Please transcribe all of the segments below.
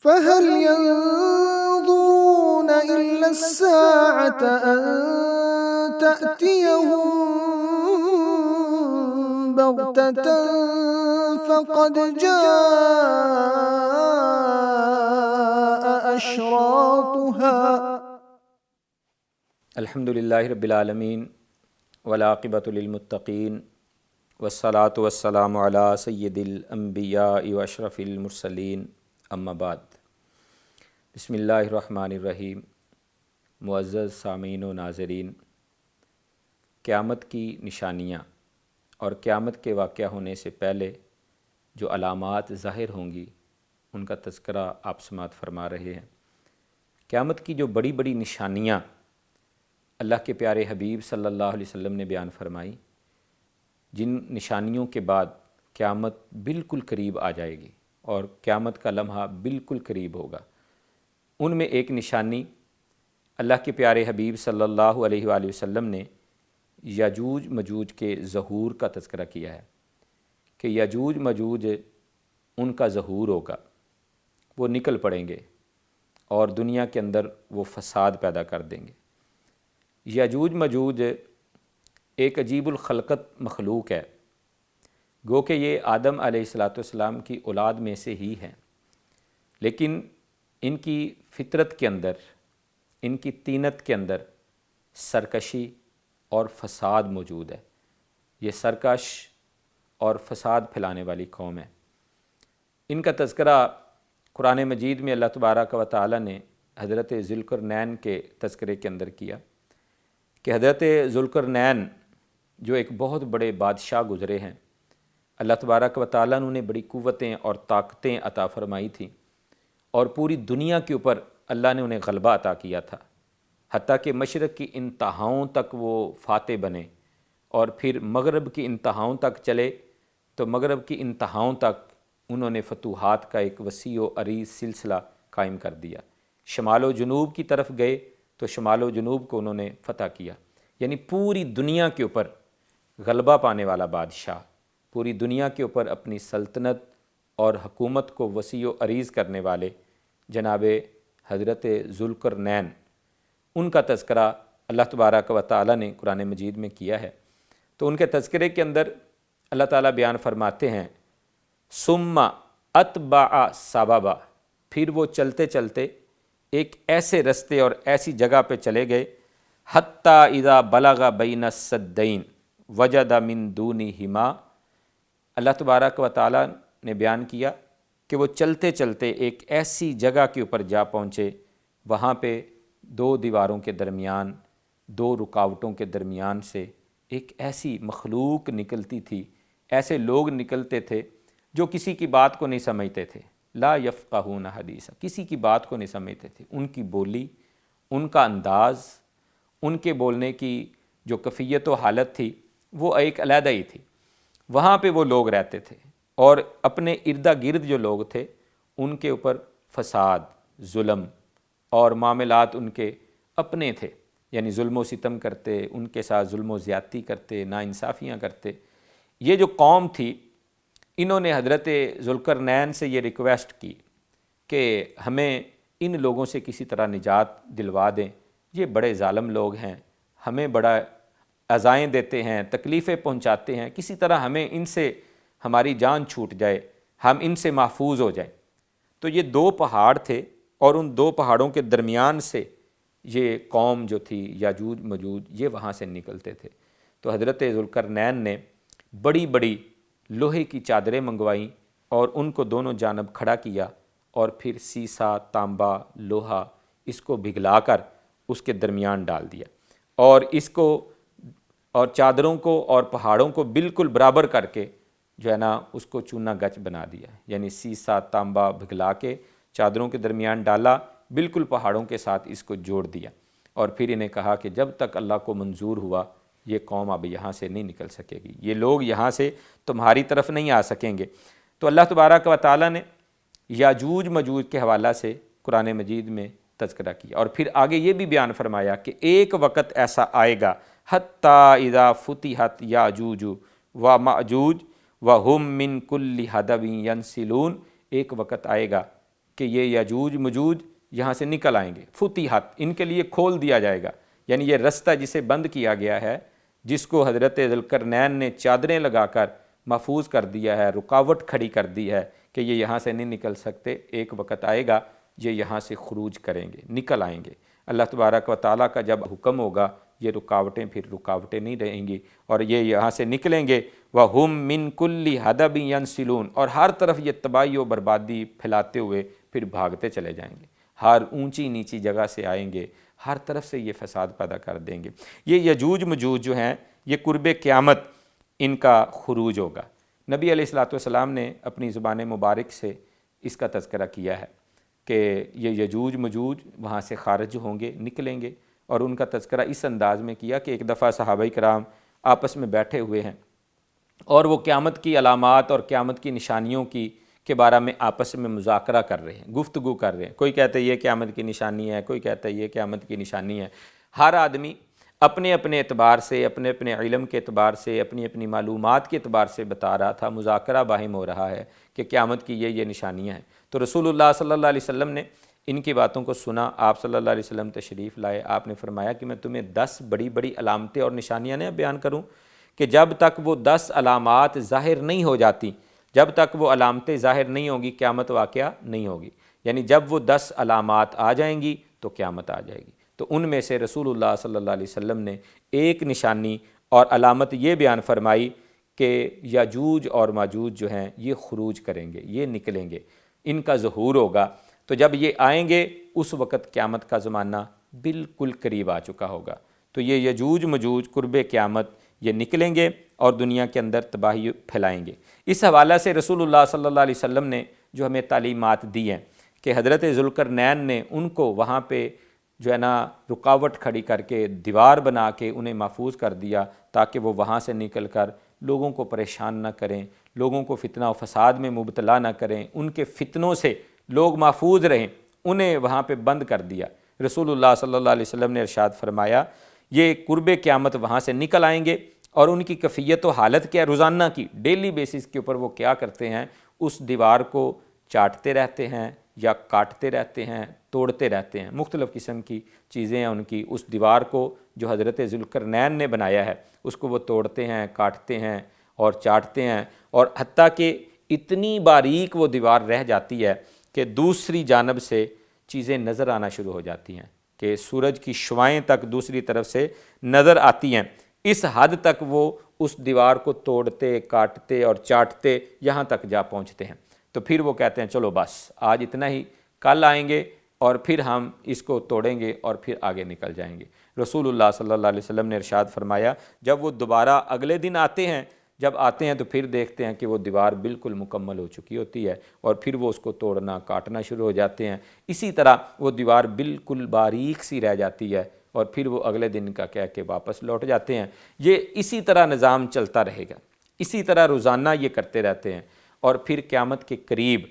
فهل ينظرون إلا الساعة أن تأتيهم بغتة فقد جاء أشراطها. الحمدللہ رب العالمین والعاقبۃ للمتقین والصلاۃ والسلام علی سید الانبیاء واشرف المرسلین اما بعد. بسم اللہ الرحمن الرحیم. معزز سامعین و ناظرین، قیامت کی نشانیاں اور قیامت کے واقعہ ہونے سے پہلے جو علامات ظاہر ہوں گی ان کا تذکرہ آپ سماعت فرما رہے ہیں. قیامت کی جو بڑی بڑی نشانیاں اللہ کے پیارے حبیب صلی اللہ علیہ وسلم نے بیان فرمائی، جن نشانیوں کے بعد قیامت بالکل قریب آ جائے گی اور قیامت کا لمحہ بالکل قریب ہوگا، ان میں ایک نشانی اللہ کے پیارے حبیب صلی اللہ علیہ وآلہ وسلم نے یاجوج مجوج کے ظہور کا تذکرہ کیا ہے کہ یاجوج مجوج ان کا ظہور ہوگا، وہ نکل پڑیں گے اور دنیا کے اندر وہ فساد پیدا کر دیں گے. یاجوج مجوج ایک عجیب الخلقت مخلوق ہے، گو کہ یہ آدم علیہ السلام کی اولاد میں سے ہی ہیں، لیکن ان کی فطرت کے اندر، ان کی طینت کے اندر سرکشی اور فساد موجود ہے. یہ سرکش اور فساد پھیلانے والی قوم ہے. ان کا تذکرہ قرآن مجید میں اللہ تبارک و تعالی نے حضرت ذوالقرنین کے تذکرے کے اندر کیا کہ حضرت ذوالقرنین جو ایک بہت بڑے بادشاہ گزرے ہیں، اللہ تبارک و تعالیٰ نے انہیں بڑی قوتیں اور طاقتیں عطا فرمائی تھیں اور پوری دنیا کے اوپر اللہ نے انہیں غلبہ عطا کیا تھا، حتیٰ کہ مشرق کی انتہاؤں تک وہ فاتح بنے اور پھر مغرب کی انتہاؤں تک چلے تو مغرب کی انتہاؤں تک انہوں نے فتوحات کا ایک وسیع و عریض سلسلہ قائم کر دیا. شمال و جنوب کی طرف گئے تو شمال و جنوب کو انہوں نے فتح کیا. یعنی پوری دنیا کے اوپر غلبہ پانے والا بادشاہ، پوری دنیا کے اوپر اپنی سلطنت اور حکومت کو وسیع و عریض کرنے والے جناب حضرت ذوالقرنین، ان کا تذکرہ اللہ تبارک و تعالیٰ نے قرآن مجید میں کیا ہے. تو ان کے تذکرے کے اندر اللہ تعالیٰ بیان فرماتے ہیں ثم اتبع سببا، پھر وہ چلتے چلتے ایک ایسے رستے اور ایسی جگہ پہ چلے گئے حتیٰ اذا بلغ بین السدین وجد من دونہما. اللہ تبارک و تعالیٰ نے بیان کیا کہ وہ چلتے چلتے ایک ایسی جگہ کے اوپر جا پہنچے، وہاں پہ دو دیواروں کے درمیان، دو رکاوٹوں کے درمیان سے ایک ایسی مخلوق نکلتی تھی، ایسے لوگ نکلتے تھے جو کسی کی بات کو نہیں سمجھتے تھے. لا یفقہون حدیثا، کسی کی بات کو نہیں سمجھتے تھے. ان کی بولی، ان کا انداز، ان کے بولنے کی جو کیفیت و حالت تھی وہ ایک علیحدہ ہی تھی. وہاں پہ وہ لوگ رہتے تھے اور اپنے ارد گرد جو لوگ تھے ان کے اوپر فساد، ظلم اور معاملات ان کے اپنے تھے، یعنی ظلم و ستم کرتے، ان کے ساتھ ظلم و زیادتی کرتے، ناانصافیاں کرتے. یہ جو قوم تھی انہوں نے حضرت ذوالقرنین سے یہ ریکویسٹ کی کہ ہمیں ان لوگوں سے کسی طرح نجات دلوا دیں، یہ بڑے ظالم لوگ ہیں، ہمیں بڑا اذائیں دیتے ہیں، تکلیفیں پہنچاتے ہیں، کسی طرح ہمیں ان سے ہماری جان چھوٹ جائے، ہم ان سے محفوظ ہو جائیں. تو یہ دو پہاڑ تھے اور ان دو پہاڑوں کے درمیان سے یہ قوم جو تھی یاجوج مجوج یہ وہاں سے نکلتے تھے. تو حضرت ذوالقرنین نے بڑی بڑی لوہے کی چادریں منگوائیں اور ان کو دونوں جانب کھڑا کیا اور پھر سیسا، تانبا، لوہا اس کو پگھلا کر اس کے درمیان ڈال دیا اور اس کو اور چادروں کو اور پہاڑوں کو بالکل برابر کر کے جو ہے نا اس کو چونا گچ بنا دیا. یعنی سیسا، تانبا پگھلا کے چادروں کے درمیان ڈالا، بالکل پہاڑوں کے ساتھ اس کو جوڑ دیا اور پھر انہیں کہا کہ جب تک اللہ کو منظور ہوا یہ قوم اب یہاں سے نہیں نکل سکے گی، یہ لوگ یہاں سے تمہاری طرف نہیں آ سکیں گے. تو اللہ تبارک و تعالیٰ نے یاجوج مجوج کے حوالہ سے قرآن مجید میں تذکرہ کیا اور پھر آگے یہ بھی بیان فرمایا کہ ایک وقت ایسا آئے گا حتیٰ اذا فتحت یاجوج و ماجوج وہم من کل حدب ینسلون، ایک وقت آئے گا کہ یہ یاجوج مجوج یہاں سے نکل آئیں گے، فتحت، ان کے لیے کھول دیا جائے گا، یعنی یہ رستہ جسے بند کیا گیا ہے، جس کو حضرت ذوالقرنین نے چادریں لگا کر محفوظ کر دیا ہے، رکاوٹ کھڑی کر دی ہے کہ یہ یہاں سے نہیں نکل سکتے، ایک وقت آئے گا یہ یہاں سے خروج کریں گے، نکل آئیں گے۔ اللہ تبارک و تعالیٰ کا جب حکم ہوگا یہ رکاوٹیں پھر رکاوٹیں نہیں رہیں گی، اور یہ یہاں سے نکلیں گے۔ وَهُم مِّن كُلِّ حَدَبٍ يَنْسِلُونَ، اور ہر طرف یہ تباہی و بربادی پھیلاتے ہوئے پھر بھاگتے چلے جائیں گے، ہر اونچی نیچی جگہ سے آئیں گے، ہر طرف سے یہ فساد پیدا کر دیں گے۔ یہ یجوج مجوج جو ہیں یہ قرب قیامت ان کا خروج ہوگا۔ نبی علیہ الصلوۃ والسلام نے اپنی زبان مبارک سے اس کا تذکرہ کیا ہے کہ یہ یجوج مجوج وہاں سے خارج ہوں گے، نکلیں گے، اور ان کا تذکرہ اس انداز میں کیا کہ ایک دفعہ صحابہ کرام آپس میں بیٹھے ہوئے ہیں اور وہ قیامت کی علامات اور قیامت کی نشانیوں کے بارے میں آپس میں مذاکرہ کر رہے ہیں، گفتگو کر رہے ہیں۔ کوئی کہتا ہے یہ قیامت کی نشانی ہے، کوئی کہتا ہے یہ قیامت کی نشانی ہے۔ ہر آدمی اپنے اپنے اعتبار سے، اپنے اپنے علم کے اعتبار سے، اپنی اپنی معلومات کے اعتبار سے بتا رہا تھا، مذاکرہ باہم ہو رہا ہے کہ قیامت کی یہ نشانیاں ہیں۔ تو رسول اللہ صلی اللہ علیہ وسلم نے ان کی باتوں کو سنا، آپ صلی اللہ علیہ وسلم تشریف لائے، آپ نے فرمایا کہ میں تمہیں 10 بڑی بڑی علامتیں اور نشانیاں نہ بیان کروں کہ جب تک وہ 10 علامات ظاہر نہیں ہو جاتی، جب تک وہ علامتیں ظاہر نہیں ہوں گی قیامت واقعہ نہیں ہوگی، یعنی جب وہ 10 علامات آ جائیں گی تو قیامت آ جائے گی۔ تو ان میں سے رسول اللہ صلی اللہ علیہ وسلم نے ایک نشانی اور علامت یہ بیان فرمائی کہ یاجوج اور ماجوج جو ہیں یہ خروج کریں گے، یہ نکلیں گے، ان کا ظہور ہوگا۔ تو جب یہ آئیں گے اس وقت قیامت کا زمانہ بالکل قریب آ چکا ہوگا۔ تو یہ یجوج مجوج قرب قیامت یہ نکلیں گے اور دنیا کے اندر تباہی پھیلائیں گے۔ اس حوالے سے رسول اللہ صلی اللہ علیہ وسلم نے جو ہمیں تعلیمات دی ہیں کہ حضرت ذوالقرنین نے ان کو وہاں پہ جو ہے نا رکاوٹ کھڑی کر کے دیوار بنا کے انہیں محفوظ کر دیا تاکہ وہ وہاں سے نکل کر لوگوں کو پریشان نہ کریں، لوگوں کو فتنہ و فساد میں مبتلا نہ کریں، ان کے فتنوں سے لوگ محفوظ رہیں، انہیں وہاں پہ بند کر دیا۔ رسول اللہ صلی اللہ علیہ وسلم نے ارشاد فرمایا یہ قرب قیامت وہاں سے نکل آئیں گے، اور ان کی کیفیت و حالت کیا، روزانہ کی ڈیلی بیسس کے اوپر وہ کیا کرتے ہیں، اس دیوار کو چاٹتے رہتے ہیں یا کاٹتے رہتے ہیں، توڑتے رہتے ہیں، مختلف قسم کی چیزیں ہیں ان کی، اس دیوار کو جو حضرت ذوالقرنین نے بنایا ہے اس کو وہ توڑتے ہیں، کاٹتے ہیں اور چاٹتے ہیں، اور حتیٰ کہ اتنی باریک وہ دیوار رہ جاتی ہے کہ دوسری جانب سے چیزیں نظر آنا شروع ہو جاتی ہیں، کہ سورج کی شعاعیں تک دوسری طرف سے نظر آتی ہیں۔ اس حد تک وہ اس دیوار کو توڑتے، کاٹتے اور چاٹتے یہاں تک جا پہنچتے ہیں۔ تو پھر وہ کہتے ہیں چلو بس آج اتنا ہی، کل آئیں گے اور پھر ہم اس کو توڑیں گے اور پھر آگے نکل جائیں گے۔ رسول اللہ صلی اللہ علیہ وسلم نے ارشاد فرمایا جب وہ دوبارہ اگلے دن آتے ہیں، جب آتے ہیں تو پھر دیکھتے ہیں کہ وہ دیوار بالکل مکمل ہو چکی ہوتی ہے، اور پھر وہ اس کو توڑنا کاٹنا شروع ہو جاتے ہیں۔ اسی طرح وہ دیوار بالکل باریک سی رہ جاتی ہے، اور پھر وہ اگلے دن کا کہہ کے واپس لوٹ جاتے ہیں۔ یہ اسی طرح نظام چلتا رہے گا، اسی طرح روزانہ یہ کرتے رہتے ہیں، اور پھر قیامت کے قریب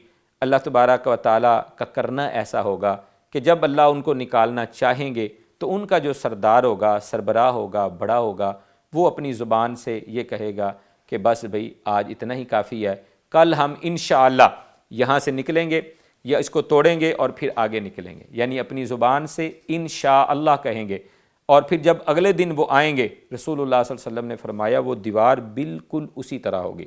اللہ تبارک و تعالیٰ کا کرنا ایسا ہوگا کہ جب اللہ ان کو نکالنا چاہیں گے تو ان کا جو سردار ہوگا، سربراہ ہوگا، بڑا ہوگا، وہ اپنی زبان سے یہ کہے گا کہ بس بھئی آج اتنا ہی کافی ہے، کل ہم انشاءاللہ یہاں سے نکلیں گے یا اس کو توڑیں گے اور پھر آگے نکلیں گے، یعنی اپنی زبان سے انشاءاللہ کہیں گے۔ اور پھر جب اگلے دن وہ آئیں گے، رسول اللہ صلی اللہ علیہ وسلم نے فرمایا وہ دیوار بالکل اسی طرح ہوگی،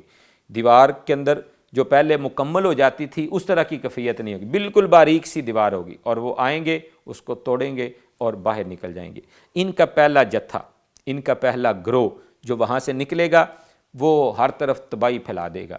دیوار کے اندر جو پہلے مکمل ہو جاتی تھی اس طرح کی کیفیت نہیں ہوگی، بالکل باریک سی دیوار ہوگی، اور وہ آئیں گے اس کو توڑیں گے اور باہر نکل جائیں گے۔ ان کا پہلا جتھا، ان کا پہلا گروہ جو وہاں سے نکلے گا وہ ہر طرف تباہی پھیلا دے گا،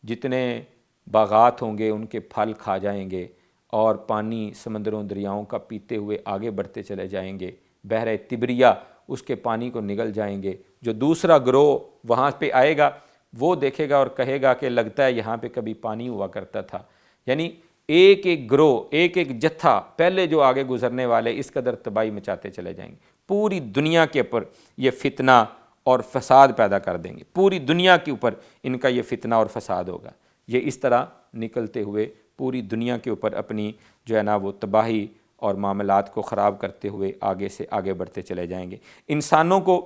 جتنے باغات ہوں گے ان کے پھل کھا جائیں گے، اور پانی سمندروں دریاؤں کا پیتے ہوئے آگے بڑھتے چلے جائیں گے، بحر تبریہ اس کے پانی کو نگل جائیں گے۔ جو دوسرا گروہ وہاں پہ آئے گا وہ دیکھے گا اور کہے گا کہ لگتا ہے یہاں پہ کبھی پانی ہوا کرتا تھا، یعنی ایک ایک گروہ، ایک ایک جتھا، پہلے جو آگے گزرنے والے اس قدر تباہی مچاتے چلے جائیں گے، پوری دنیا کے اوپر یہ فتنہ اور فساد پیدا کر دیں گے، پوری دنیا کے اوپر ان کا یہ فتنہ اور فساد ہوگا۔ یہ اس طرح نکلتے ہوئے پوری دنیا کے اوپر اپنی جو ہے نا وہ تباہی اور معاملات کو خراب کرتے ہوئے آگے سے آگے بڑھتے چلے جائیں گے۔ انسانوں کو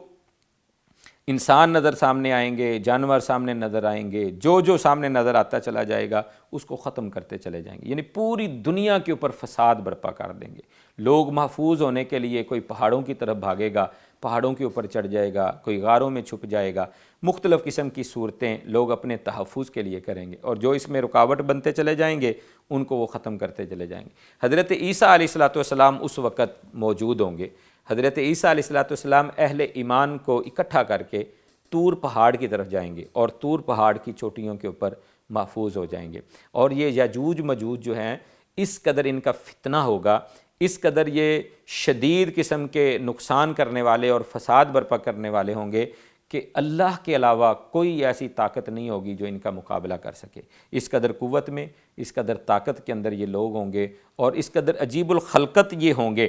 انسان نظر سامنے آئیں گے، جانور سامنے نظر آئیں گے، جو سامنے نظر آتا چلا جائے گا اس کو ختم کرتے چلے جائیں گے، یعنی پوری دنیا کے اوپر فساد برپا کر دیں گے۔ لوگ محفوظ ہونے کے لیے کوئی پہاڑوں کی طرف بھاگے گا، پہاڑوں کے اوپر چڑھ جائے گا، کوئی غاروں میں چھپ جائے گا، مختلف قسم کی صورتیں لوگ اپنے تحفظ کے لیے کریں گے، اور جو اس میں رکاوٹ بنتے چلے جائیں گے ان کو وہ ختم کرتے چلے جائیں گے۔ حضرت عیسیٰ علیہ السلام اس وقت موجود ہوں گے۔ حضرت عیسیٰ علیہ السلام اہل ایمان کو اکٹھا کر کے طور پہاڑ کی طرف جائیں گے اور طور پہاڑ کی چوٹیوں کے اوپر محفوظ ہو جائیں گے، اور یہ یاجوج مجوج جو ہیں اس قدر ان کا فتنہ ہوگا، اس قدر یہ شدید قسم کے نقصان کرنے والے اور فساد برپا کرنے والے ہوں گے کہ اللہ کے علاوہ کوئی ایسی طاقت نہیں ہوگی جو ان کا مقابلہ کر سکے۔ اس قدر قوت میں، اس قدر طاقت کے اندر یہ لوگ ہوں گے، اور اس قدر عجیب الخلقت یہ ہوں گے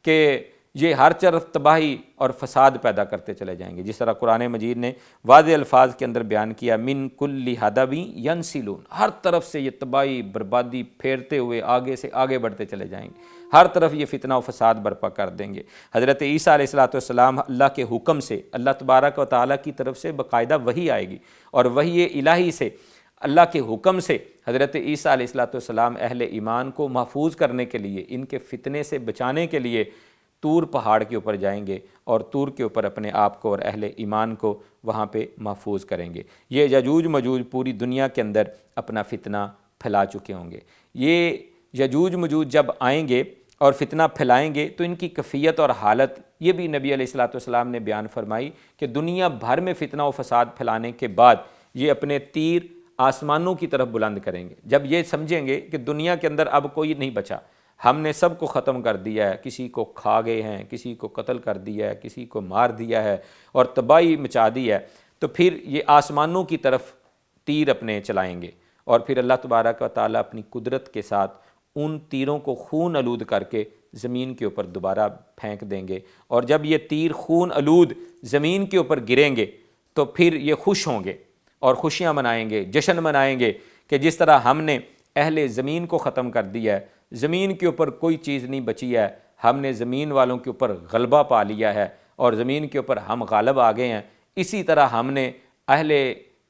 کہ یہ ہر طرف تباہی اور فساد پیدا کرتے چلے جائیں گے، جس طرح قرآن مجید نے واضح الفاظ کے اندر بیان کیا، من کل حدب ینسلون، ہر طرف سے یہ تباہی بربادی پھیرتے ہوئے آگے سے آگے بڑھتے چلے جائیں گے، ہر طرف یہ فتنہ و فساد برپا کر دیں گے۔ حضرت عیسیٰ علیہ السلام اللہ کے حکم سے، اللہ تبارک و تعالیٰ کی طرف سے باقاعدہ وحی آئے گی، اور وحی الہی سے اللہ کے حکم سے حضرت عیسیٰ علیہ السلام اہل ایمان کو محفوظ کرنے کے لیے، ان کے فتنے سے بچانے کے لیے طور پہاڑ کے اوپر جائیں گے، اور طور کے اوپر اپنے آپ کو اور اہل ایمان کو وہاں پہ محفوظ کریں گے۔ یہ یجوج مجوج پوری دنیا کے اندر اپنا فتنہ پھیلا چکے ہوں گے۔ یہ یجوج مجوج جب آئیں گے اور فتنہ پھیلائیں گے تو ان کی کیفیت اور حالت یہ بھی نبی علیہ السلام نے بیان فرمائی کہ دنیا بھر میں فتنہ و فساد پھیلانے کے بعد یہ اپنے تیر آسمانوں کی طرف بلند کریں گے۔ جب یہ سمجھیں گے کہ دنیا کے اندر اب کوئی نہیں بچا، ہم نے سب کو ختم کر دیا ہے، کسی کو کھا گئے ہیں، کسی کو قتل کر دیا ہے، کسی کو مار دیا ہے اور تباہی مچا دی ہے، تو پھر یہ آسمانوں کی طرف تیر اپنے چلائیں گے، اور پھر اللہ تبارک و تعالیٰ اپنی قدرت کے ساتھ ان تیروں کو خون آلود کر کے زمین کے اوپر دوبارہ پھینک دیں گے، اور جب یہ تیر خون آلود زمین کے اوپر گریں گے تو پھر یہ خوش ہوں گے اور خوشیاں منائیں گے، جشن منائیں گے کہ جس طرح ہم نے اہل زمین کو ختم کر دیا ہے، زمین کے اوپر کوئی چیز نہیں بچی ہے، ہم نے زمین والوں کے اوپر غلبہ پا لیا ہے اور زمین کے اوپر ہم غالب آ گئے ہیں، اسی طرح ہم نے اہل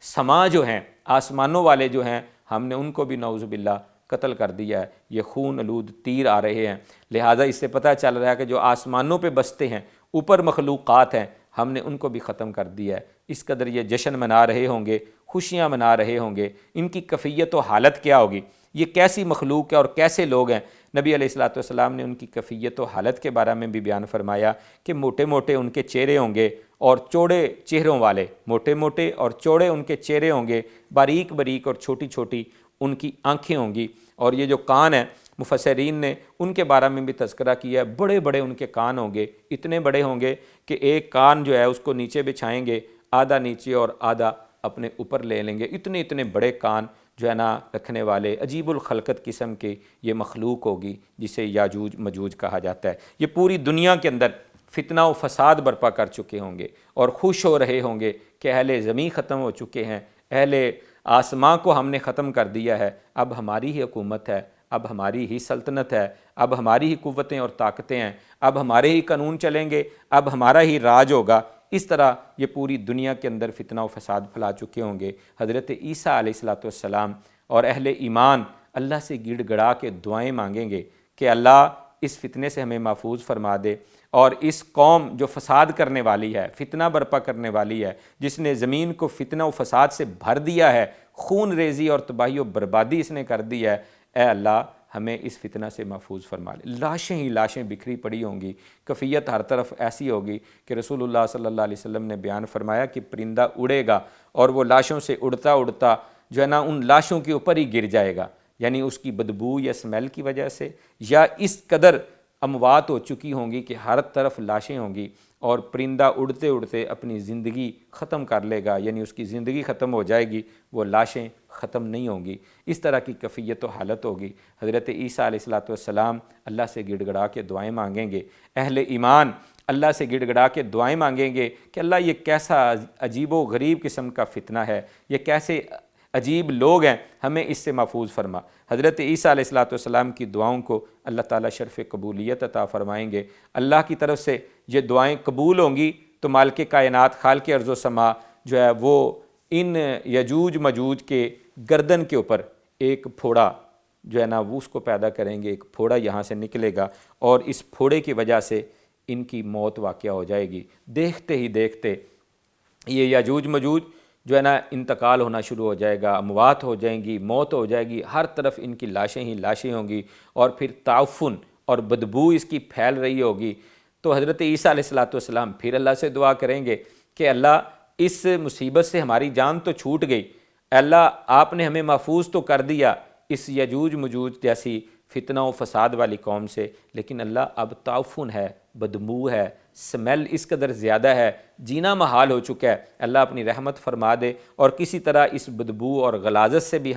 سما جو ہیں، آسمانوں والے جو ہیں، ہم نے ان کو بھی نعوذ باللہ قتل کر دیا ہے۔ یہ خون آلود تیر آ رہے ہیں، لہٰذا اس سے پتہ چل رہا ہے کہ جو آسمانوں پہ بستے ہیں، اوپر مخلوقات ہیں، ہم نے ان کو بھی ختم کر دیا ہے۔ اس قدر یہ جشن منا رہے ہوں گے، خوشیاں منا رہے ہوں گے۔ ان کی کیفیت و حالت کیا ہوگی؟ یہ کیسی مخلوق ہے اور کیسے لوگ ہیں؟ نبی علیہ السلام نے ان کی کیفیت و حالت کے بارے میں بھی بیان فرمایا کہ موٹے موٹے ان کے چہرے ہوں گے اور چوڑے چہروں والے، موٹے موٹے اور چوڑے ان کے چہرے ہوں گے، باریک باریک اور چھوٹی چھوٹی ان کی آنکھیں ہوں گی، اور یہ جو کان ہیں مفسرین نے ان کے بارے میں بھی تذکرہ کیا ہے، بڑے بڑے ان کے کان ہوں گے، اتنے بڑے ہوں گے کہ ایک کان جو ہے اس کو نیچے بچھائیں گے، آدھا نیچے اور آدھا اپنے اوپر لے لیں گے، اتنے اتنے بڑے کان جو ہے نا رکھنے والے عجیب الخلقت قسم کی یہ مخلوق ہوگی جسے یاجوج مجوج کہا جاتا ہے۔ یہ پوری دنیا کے اندر فتنہ و فساد برپا کر چکے ہوں گے اور خوش ہو رہے ہوں گے کہ اہل زمین ختم ہو چکے ہیں، اہل آسماں کو ہم نے ختم کر دیا ہے، اب ہماری ہی حکومت ہے، اب ہماری ہی سلطنت ہے، اب ہماری ہی قوتیں اور طاقتیں ہیں، اب ہمارے ہی قانون چلیں گے، اب ہمارا ہی راج ہوگا۔ اس طرح یہ پوری دنیا کے اندر فتنہ و فساد پھیلا چکے ہوں گے۔ حضرت عیسیٰ علیہ السلام اور اہل ایمان اللہ سے گڑ گڑا کے دعائیں مانگیں گے کہ اللہ اس فتنے سے ہمیں محفوظ فرما دے، اور اس قوم جو فساد کرنے والی ہے، فتنہ برپا کرنے والی ہے، جس نے زمین کو فتنہ و فساد سے بھر دیا ہے، خون ریزی اور تباہی و بربادی اس نے کر دی ہے، اے اللہ ہمیں اس فتنہ سے محفوظ فرما لے۔ لاشیں ہی لاشیں بکھری پڑی ہوں گی، کیفیت ہر طرف ایسی ہوگی کہ رسول اللہ صلی اللہ علیہ وسلم نے بیان فرمایا کہ پرندہ اڑے گا اور وہ لاشوں سے اڑتا اڑتا جو ہے نا ان لاشوں کے اوپر ہی گر جائے گا، یعنی اس کی بدبو یا اسمیل کی وجہ سے، یا اس قدر اموات ہو چکی ہوں گی کہ ہر طرف لاشیں ہوں گی، اور پرندہ اڑتے اڑتے اپنی زندگی ختم کر لے گا، یعنی اس کی زندگی ختم ہو جائے گی، وہ لاشیں ختم نہیں ہوں گی۔ اس طرح کی کیفیت و حالت ہوگی۔ حضرت عیسیٰ علیہ السلام اللہ سے گڑ گڑا کے دعائیں مانگیں گے، اہل ایمان اللہ سے گڑ گڑا کے دعائیں مانگیں گے کہ اللہ یہ کیسا عجیب و غریب قسم کا فتنہ ہے، یہ کیسے عجیب لوگ ہیں، ہمیں اس سے محفوظ فرما۔ حضرت عیسیٰ علیہ السلام کی دعاؤں کو اللہ تعالیٰ شرف قبولیت عطا فرمائیں گے۔ اللہ کی طرف سے یہ دعائیں قبول ہوں گی تو مالک کائنات خالق ارض و سما جو ہے وہ ان یجوج مجوج کے گردن کے اوپر ایک پھوڑا جو ہے نا وہ اس کو پیدا کریں گے، ایک پھوڑا یہاں سے نکلے گا اور اس پھوڑے کی وجہ سے ان کی موت واقع ہو جائے گی۔ دیکھتے ہی دیکھتے یہ یجوج مجوج جو ہے نا انتقال ہونا شروع ہو جائے گا، اموات ہو جائیں گی، موت ہو جائے گی، ہر طرف ان کی لاشیں ہی لاشیں ہوں گی اور پھر تعفن اور بدبو اس کی پھیل رہی ہوگی۔ تو حضرت عیسیٰ علیہ السلام پھر اللہ سے دعا کریں گے کہ اللہ اس مصیبت سے ہماری جان تو چھوٹ گئی، اللہ آپ نے ہمیں محفوظ تو کر دیا اس یجوج مجوج جیسی فتنہ و فساد والی قوم سے، لیکن اللہ اب تعفن ہے، بدبو ہے، سمیل اس قدر زیادہ ہے، جینا محال ہو چکا ہے، اللہ اپنی رحمت فرما دے اور کسی طرح اس بدبو اور غلاظت سے بھی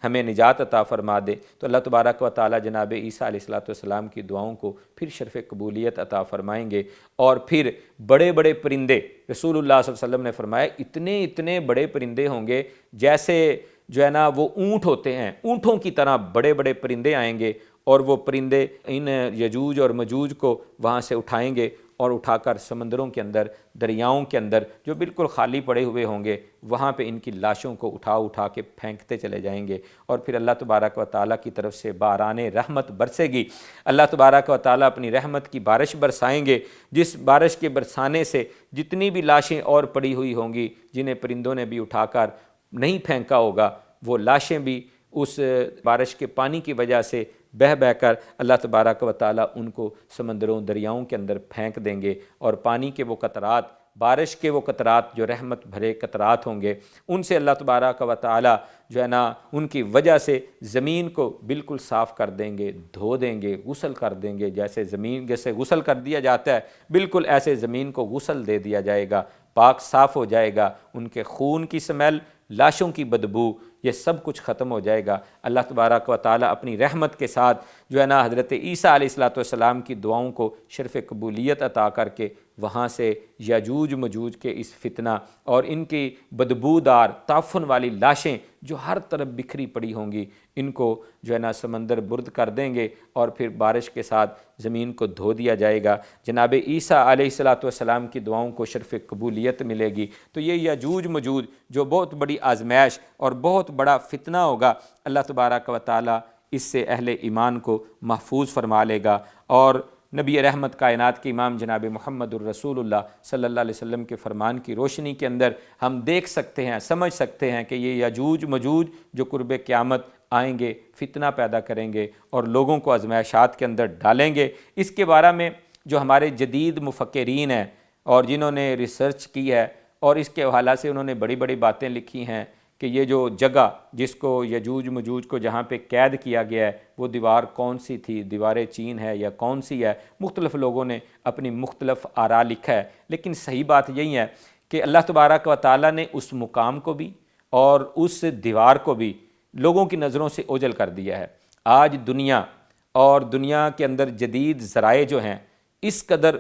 ہمیں نجات عطا فرما دے۔ تو اللہ تبارک و تعالی جناب عیسیٰ علیہ السلام کی دعاؤں کو پھر شرف قبولیت عطا فرمائیں گے، اور پھر بڑے بڑے پرندے، رسول اللہ صلی اللہ علیہ وسلم نے فرمایا اتنے بڑے پرندے ہوں گے جیسے جو ہے نا وہ اونٹ ہوتے ہیں، اونٹوں کی طرح بڑے بڑے پرندے آئیں گے، اور وہ پرندے ان یجوج اور مجوج کو وہاں سے اٹھائیں گے اور اٹھا کر سمندروں کے اندر، دریاؤں کے اندر جو بالکل خالی پڑے ہوئے ہوں گے وہاں پہ ان کی لاشوں کو اٹھا کے پھینکتے چلے جائیں گے، اور پھر اللہ تبارک و تعالیٰ کی طرف سے باران رحمت برسے گی۔ اللہ تبارک و تعالیٰ اپنی رحمت کی بارش برسائیں گے، جس بارش کے برسانے سے جتنی بھی لاشیں اور پڑی ہوئی ہوں گی جنہیں پرندوں نے بھی اٹھا کر نہیں پھینکا ہوگا، وہ لاشیں بھی اس بارش کے پانی کی وجہ سے بہہ کر اللہ تبارک و تعالیٰ ان کو سمندروں دریاؤں کے اندر پھینک دیں گے، اور پانی کے وہ قطرات، بارش کے وہ قطرات جو رحمت بھرے قطرات ہوں گے، ان سے اللہ تبارک و تعالیٰ جو ہے نا ان کی وجہ سے زمین کو بالکل صاف کر دیں گے، دھو دیں گے، غسل کر دیں گے، جیسے غسل کر دیا جاتا ہے بالکل ایسے زمین کو غسل دے دیا جائے گا، پاک صاف ہو جائے گا، ان کے خون کی سمیل، لاشوں کی بدبو، یہ سب کچھ ختم ہو جائے گا۔ اللہ تبارک و تعالیٰ اپنی رحمت کے ساتھ جو ہے نا حضرت عیسیٰ علیہ السلام کی دعاؤں کو شرف قبولیت عطا کر کے وہاں سے یجوج مجوج کے اس فتنہ اور ان کی بدبودار تعفن والی لاشیں جو ہر طرف بکھری پڑی ہوں گی ان کو جو ہے نا سمندر برد کر دیں گے، اور پھر بارش کے ساتھ زمین کو دھو دیا جائے گا۔ جناب عیسیٰ علیہ السلام کی دعاؤں کو شرف قبولیت ملے گی۔ تو یہ یجوج مجوج جو بہت بڑی آزمائش اور بہت بڑا فتنہ ہوگا، اللہ تبارک و تعالیٰ اس سے اہل ایمان کو محفوظ فرما لے گا، اور نبی رحمت کائنات کے امام جناب محمد الرسول اللہ صلی اللہ علیہ وسلم کے فرمان کی روشنی کے اندر ہم دیکھ سکتے ہیں، سمجھ سکتے ہیں کہ یہ یجوج مجوج جو قرب قیامت آئیں گے، فتنہ پیدا کریں گے اور لوگوں کو آزمائشات کے اندر ڈالیں گے۔ اس کے بارے میں جو ہمارے جدید مفکرین ہیں اور جنہوں نے ریسرچ کی ہے اور اس کے حوالے سے انہوں نے بڑی بڑی باتیں لکھی ہیں کہ یہ جو جگہ جس کو یجوج مجوج کو جہاں پہ قید کیا گیا ہے وہ دیوار کون سی تھی، دیوار چین ہے یا کون سی ہے، مختلف لوگوں نے اپنی مختلف آراء لکھا ہے، لیکن صحیح بات یہی ہے کہ اللہ تبارک و تعالیٰ نے اس مقام کو بھی اور اس دیوار کو بھی لوگوں کی نظروں سے اوجھل کر دیا ہے۔ آج دنیا کے اندر جدید ذرائع جو ہیں اس قدر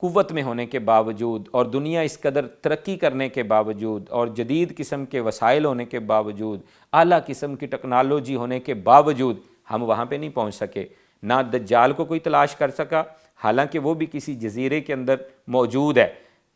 قوت میں ہونے کے باوجود اور دنیا اس قدر ترقی کرنے کے باوجود اور جدید قسم کے وسائل ہونے کے باوجود، اعلیٰ قسم کی ٹیکنالوجی ہونے کے باوجود ہم وہاں پہ نہیں پہنچ سکے۔ نہ دجال کو کوئی تلاش کر سکا، حالانکہ وہ بھی کسی جزیرے کے اندر موجود ہے،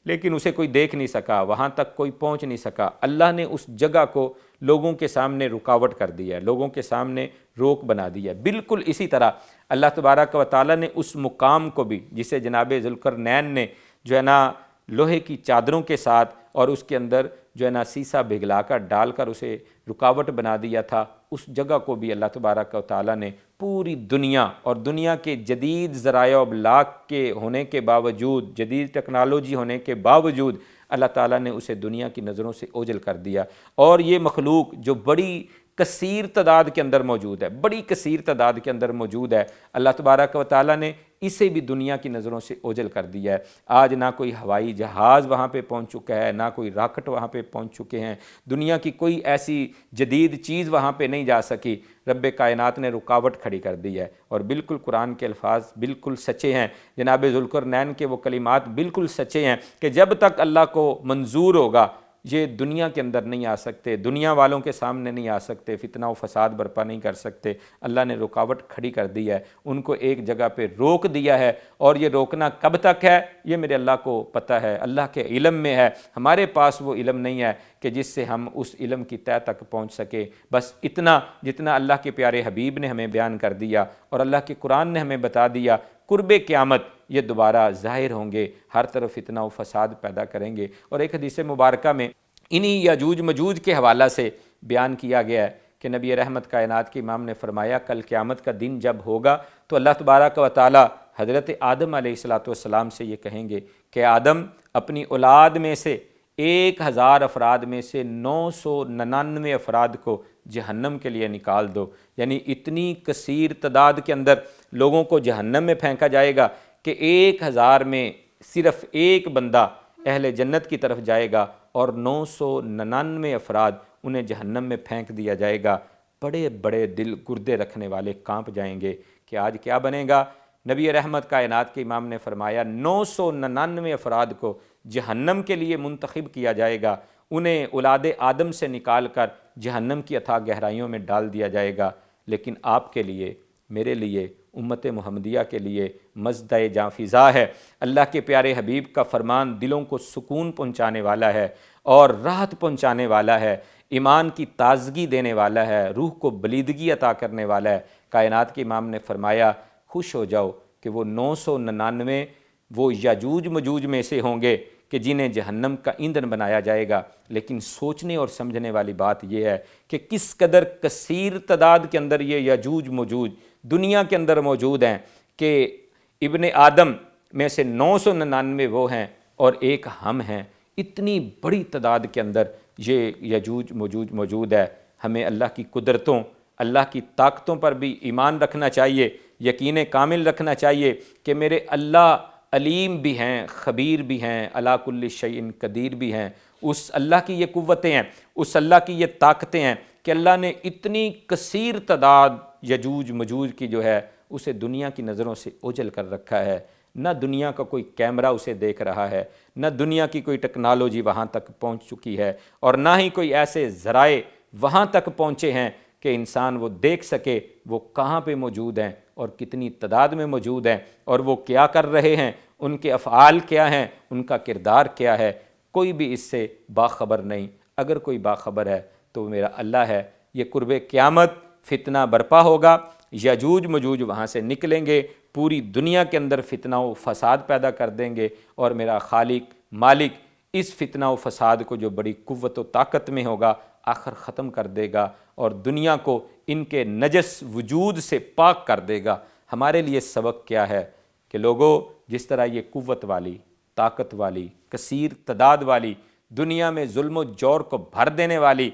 لیکن اسے کوئی دیکھ نہیں سکا، وہاں تک کوئی پہنچ نہیں سکا۔ اللہ نے اس جگہ کو لوگوں کے سامنے رکاوٹ کر دیا ہے، لوگوں کے سامنے روک بنا دیا ہے۔ بالکل اسی طرح اللہ تبارک و تعالیٰ نے اس مقام کو بھی، جسے جناب ذوالقرنین نے جو ہے نا لوہے کی چادروں کے ساتھ اور اس کے اندر جو ہے نا سیسا پگھلا کر ڈال کر اسے رکاوٹ بنا دیا تھا، اس جگہ کو بھی اللہ تبارک و تعالیٰ نے پوری دنیا اور دنیا کے جدید ذرائع و ابلاغ کے ہونے کے باوجود، جدید ٹیکنالوجی ہونے کے باوجود اللہ تعالیٰ نے اسے دنیا کی نظروں سے اوجھل کر دیا۔ اور یہ مخلوق جو بڑی کثیر تعداد کے اندر موجود ہے، بڑی کثیر تعداد کے اندر موجود ہے، اللہ تبارک و تعالیٰ نے اسے بھی دنیا کی نظروں سے اوجھل کر دیا ہے۔ آج نہ کوئی ہوائی جہاز وہاں پہ پہنچ چکا ہے، نہ کوئی راکٹ وہاں پہ پہنچ چکے ہیں، دنیا کی کوئی ایسی جدید چیز وہاں پہ نہیں جا سکی۔ رب کائنات نے رکاوٹ کھڑی کر دی ہے، اور بالکل قرآن کے الفاظ بالکل سچے ہیں، جناب ذوالقرنین کے وہ کلمات بالکل سچے ہیں کہ جب تک اللہ کو منظور ہوگا یہ دنیا کے اندر نہیں آ سکتے، دنیا والوں کے سامنے نہیں آ سکتے، فتنہ و فساد برپا نہیں کر سکتے۔ اللہ نے رکاوٹ کھڑی کر دی ہے، ان کو ایک جگہ پہ روک دیا ہے، اور یہ روکنا کب تک ہے یہ میرے اللہ کو پتہ ہے، اللہ کے علم میں ہے۔ ہمارے پاس وہ علم نہیں ہے کہ جس سے ہم اس علم کی تہہ تک پہنچ سکے۔ بس اتنا جتنا اللہ کے پیارے حبیب نے ہمیں بیان کر دیا اور اللہ کے قرآن نے ہمیں بتا دیا، قرب قیامت یہ دوبارہ ظاہر ہوں گے، ہر طرف فتنہ و فساد پیدا کریں گے۔ اور ایک حدیث مبارکہ میں انہی یاجوج مجوج کے حوالہ سے بیان کیا گیا ہے کہ نبی رحمت کائنات کے امام نے فرمایا کل قیامت کا دن جب ہوگا تو اللہ تبارک و تعالی حضرت آدم علیہ السلام سے یہ کہیں گے کہ آدم اپنی اولاد میں سے 1000 افراد میں سے 999 افراد کو جہنم کے لیے نکال دو، یعنی اتنی کثیر تعداد کے اندر لوگوں کو جہنم میں پھینکا جائے گا کہ 1000 میں صرف ایک بندہ اہل جنت کی طرف جائے گا اور 999 افراد انہیں جہنم میں پھینک دیا جائے گا۔ بڑے بڑے دل گردے رکھنے والے کانپ جائیں گے کہ آج کیا بنے گا۔ نبی رحمت کائنات کے امام نے فرمایا 999 افراد کو جہنم کے لیے منتخب کیا جائے گا، انہیں اولاد آدم سے نکال کر جہنم کی اتھاہ گہرائیوں میں ڈال دیا جائے گا۔ لیکن آپ کے لیے، میرے لیے، امت محمدیہ کے لیے مزدہ جاں فضا ہے۔ اللہ کے پیارے حبیب کا فرمان دلوں کو سکون پہنچانے والا ہے اور راحت پہنچانے والا ہے، ایمان کی تازگی دینے والا ہے، روح کو بلیدگی عطا کرنے والا ہے۔ کائنات کے امام نے فرمایا خوش ہو جاؤ کہ وہ 999 وہ یاجوج مجوج میں سے ہوں گے کہ جنہیں جہنم کا ایندھن بنایا جائے گا۔ لیکن سوچنے اور سمجھنے والی بات یہ ہے کہ کس قدر کثیر تعداد کے اندر یہ یاجوج مجوج دنیا کے اندر موجود ہیں کہ ابن آدم میں سے 999 وہ ہیں اور ایک ہم ہیں۔ اتنی بڑی تعداد کے اندر یہ یاجوج مجوج موجود ہے۔ ہمیں اللہ کی قدرتوں، اللہ کی طاقتوں پر بھی ایمان رکھنا چاہیے، یقین کامل رکھنا چاہیے کہ میرے اللہ علیم بھی ہیں، خبیر بھی ہیں، علی کل شیء قدیر بھی ہیں۔ اس اللہ کی یہ قوتیں ہیں، اس اللہ کی یہ طاقتیں ہیں کہ اللہ نے اتنی کثیر تعداد یجوج مجوج کی جو ہے اسے دنیا کی نظروں سے اوجھل کر رکھا ہے۔ نہ دنیا کا کوئی کیمرہ اسے دیکھ رہا ہے، نہ دنیا کی کوئی ٹیکنالوجی وہاں تک پہنچ چکی ہے، اور نہ ہی کوئی ایسے ذرائع وہاں تک پہنچے ہیں کہ انسان وہ دیکھ سکے وہ کہاں پہ موجود ہیں اور کتنی تعداد میں موجود ہیں اور وہ کیا کر رہے ہیں، ان کے افعال کیا ہیں، ان کا کردار کیا ہے۔ کوئی بھی اس سے باخبر نہیں۔ اگر کوئی باخبر ہے تو میرا اللہ ہے۔ یہ قرب قیامت فتنہ برپا ہوگا، یاجوج مجوج وہاں سے نکلیں گے، پوری دنیا کے اندر فتنہ و فساد پیدا کر دیں گے، اور میرا خالق مالک اس فتنہ و فساد کو جو بڑی قوت و طاقت میں ہوگا آخر ختم کر دے گا اور دنیا کو ان کے نجس وجود سے پاک کر دے گا۔ ہمارے لیے سبق کیا ہے کہ لوگوں، جس طرح یہ قوت والی، طاقت والی، کثیر تعداد والی، دنیا میں ظلم و جور کو بھر دینے والی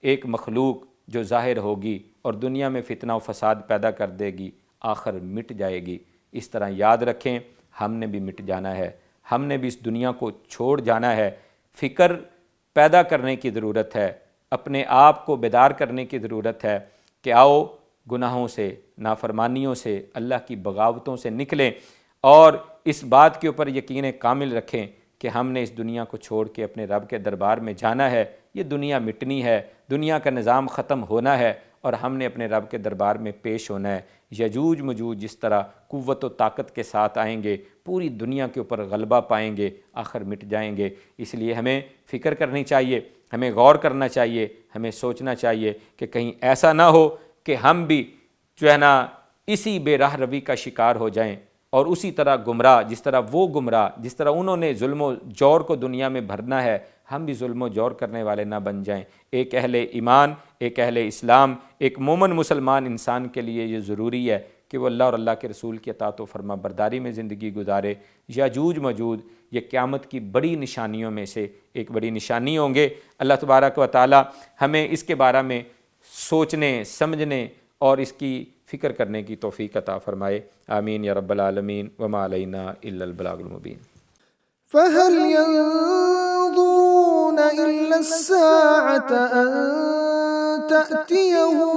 ایک مخلوق جو ظاہر ہوگی اور دنیا میں فتنہ و فساد پیدا کر دے گی، آخر مٹ جائے گی۔ اس طرح یاد رکھیں ہم نے بھی مٹ جانا ہے، ہم نے بھی اس دنیا کو چھوڑ جانا ہے۔ فکر پیدا کرنے کی ضرورت ہے، اپنے آپ کو بیدار کرنے کی ضرورت ہے کہ آؤ گناہوں سے، نافرمانیوں سے، اللہ کی بغاوتوں سے نکلیں، اور اس بات کے اوپر یقین کامل رکھیں کہ ہم نے اس دنیا کو چھوڑ کے اپنے رب کے دربار میں جانا ہے۔ یہ دنیا مٹنی ہے، دنیا کا نظام ختم ہونا ہے، اور ہم نے اپنے رب کے دربار میں پیش ہونا ہے۔ یجوج مجوج جس طرح قوت و طاقت کے ساتھ آئیں گے، پوری دنیا کے اوپر غلبہ پائیں گے، آخر مٹ جائیں گے۔ اس لیے ہمیں فکر کرنی چاہیے، ہمیں غور کرنا چاہیے، ہمیں سوچنا چاہیے کہ کہیں ایسا نہ ہو کہ ہم بھی جو ہے نا اسی بے راہ روی کا شکار ہو جائیں، اور اسی طرح گمراہ، جس طرح وہ گمراہ، جس طرح انہوں نے ظلم و جور کو دنیا میں بھرنا ہے، ہم بھی ظلم و جور کرنے والے نہ بن جائیں۔ ایک اہل ایمان، ایک اہل اسلام، ایک مومن مسلمان انسان کے لیے یہ ضروری ہے کہ وہ اللہ اور اللہ کے رسول کی اطاعت و فرما برداری میں زندگی گزارے۔ یاجوج ماجوج یہ قیامت کی بڑی نشانیوں میں سے ایک بڑی نشانی ہوں گے۔ اللہ تبارک و تعالی ہمیں اس کے بارے میں سوچنے، سمجھنے اور اس کی فکر کرنے کی توفیق عطا فرمائے۔ آمین یا رب العالمین، وما علینا الا البلاغ المبین۔ فهل ينظرون إلا الساعة أن تأتيهم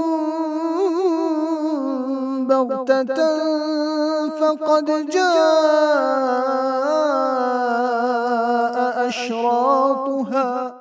بغتة فقد جاء أشراطها